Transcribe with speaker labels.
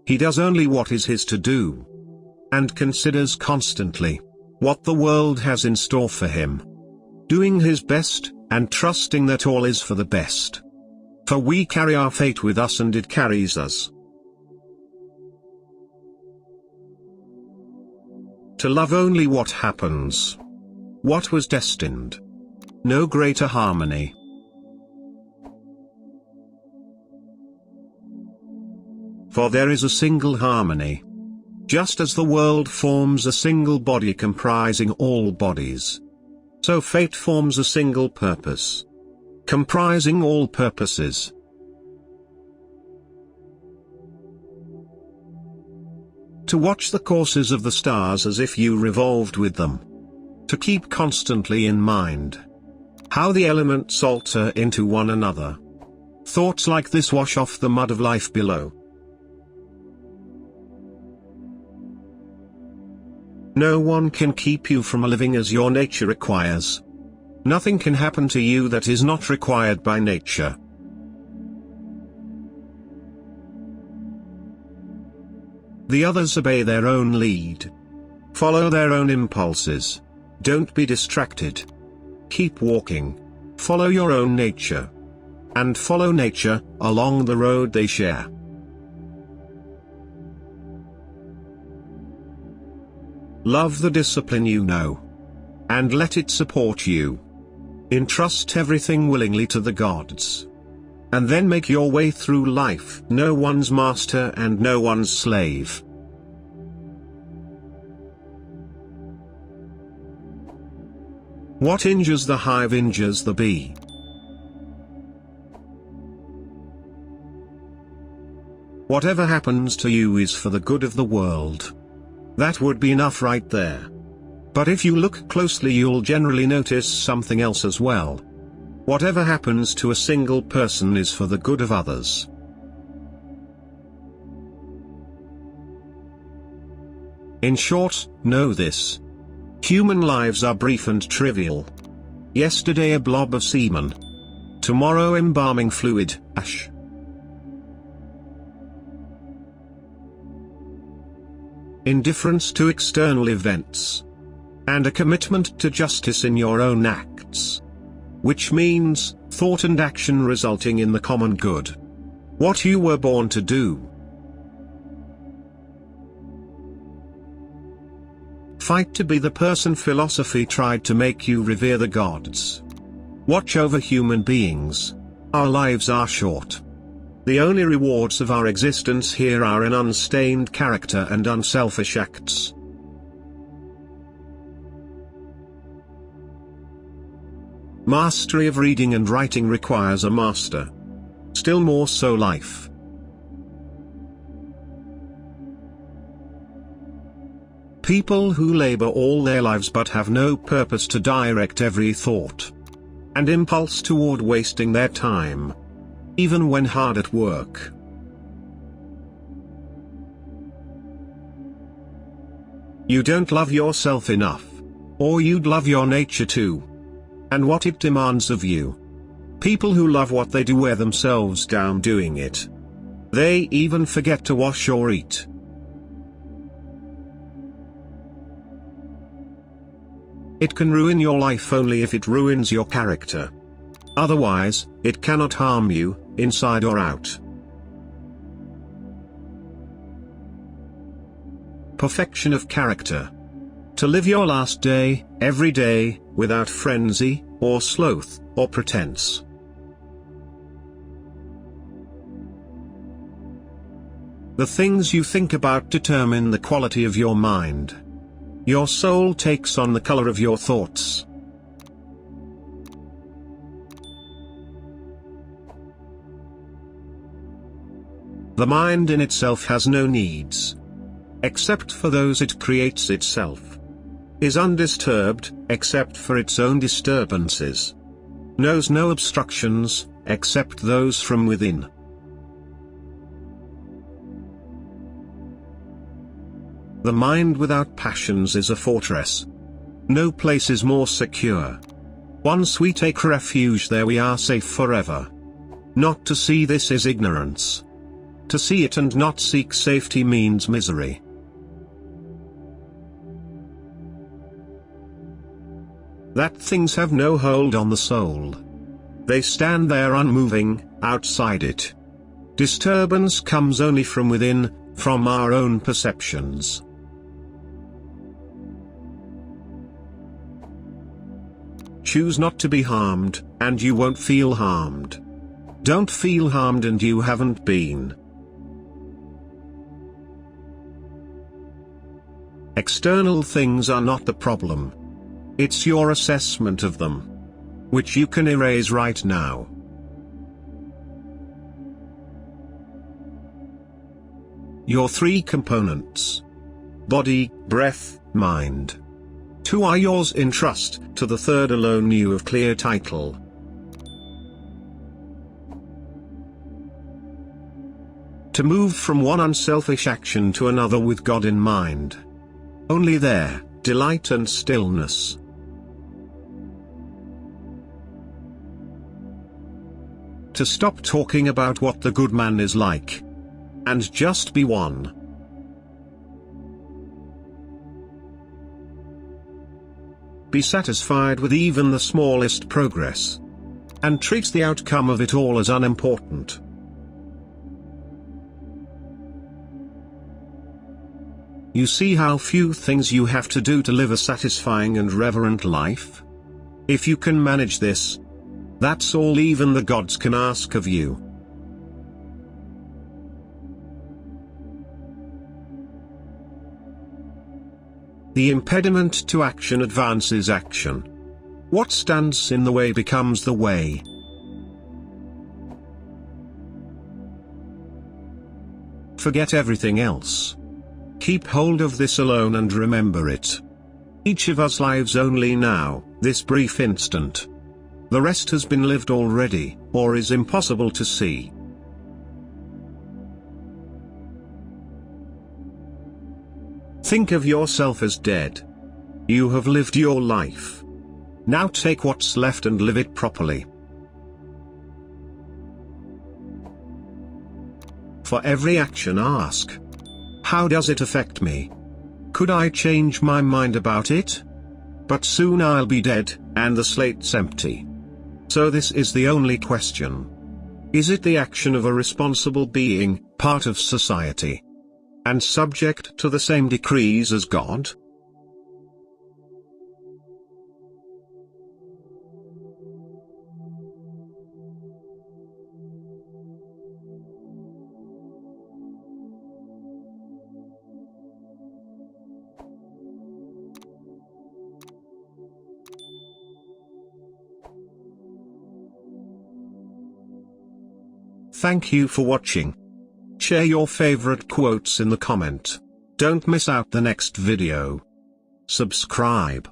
Speaker 1: He does only what is his to do, and considers constantly what the world has in store for him, doing his best, and trusting that all is for the best. For we carry our fate with us and it carries us. To love only what happens, what was destined. No greater harmony. For there is a single harmony. Just as the world forms a single body comprising all bodies, so fate forms a single purpose, comprising all purposes. To watch the courses of the stars as if you revolved with them. To keep constantly in mind how the elements alter into one another. Thoughts like this wash off the mud of life below. No one can keep you from living as your nature requires. Nothing can happen to you that is not required by nature. The others obey their own lead. Follow their own impulses. Don't be distracted. Keep walking. Follow your own nature. And follow nature along the road they share. Love the discipline you know, and let it support you. Entrust everything willingly to the gods, and then make your way through life, no one's master and no one's slave. What injures the hive injures the bee. Whatever happens to you is for the good of the world. That would be enough right there. But if you look closely, you'll generally notice something else as well. Whatever happens to a single person is for the good of others. In short, know this. Human lives are brief and trivial. Yesterday a blob of semen. Tomorrow embalming fluid, ash. Indifference to external events, and a commitment to justice in your own acts. Which means, thought and action resulting in the common good. What you were born to do. Fight to be the person philosophy tried to make you revere the gods. Watch over human beings. Our lives are short. The only rewards of our existence here are an unstained character and unselfish acts. Mastery of reading and writing requires a master. Still more so life. People who labor all their lives but have no purpose to direct every thought and impulse toward wasting their time, even when hard at work. You don't love yourself enough, or you'd love your nature too, and what it demands of you. People who love what they do wear themselves down doing it. They even forget to wash or eat. It can ruin your life only if it ruins your character. Otherwise, it cannot harm you, inside or out. Perfection of character. To live your last day, every day, without frenzy, or sloth, or pretense. The things you think about determine the quality of your mind. Your soul takes on the color of your thoughts. The mind in itself has no needs, except for those it creates itself. Is undisturbed, except for its own disturbances. Knows no obstructions, except those from within. The mind without passions is a fortress. No place is more secure. Once we take refuge there we are safe forever. Not to see this is ignorance. To see it and not seek safety means misery. That things have no hold on the soul. They stand there unmoving, outside it. Disturbance comes only from within, from our own perceptions. Choose not to be harmed, and you won't feel harmed. Don't feel harmed and you haven't been. External things are not the problem. It's your assessment of them, which you can erase right now. Your three components: body, breath, mind. Two are yours in trust, to the third alone you have clear title. To move from one unselfish action to another with God in mind. Only there, delight and stillness. To stop talking about what the good man is like, and just be one. Be satisfied with even the smallest progress, and treat the outcome of it all as unimportant. You see how few things you have to do to live a satisfying and reverent life? If you can manage this, that's all even the gods can ask of you. The impediment to action advances action. What stands in the way becomes the way. Forget everything else. Keep hold of this alone and remember it. Each of us lives only now, this brief instant. The rest has been lived already, or is impossible to see. Think of yourself as dead. You have lived your life. Now take what's left and live it properly. For every action ask, how does it affect me? Could I change my mind about it? But soon I'll be dead, and the slate's empty. So this is the only question. Is it the action of a responsible being, part of society, and subject to the same decrees as God? Thank you for watching. Share your favorite quotes in the comment. Don't miss out the next video. Subscribe.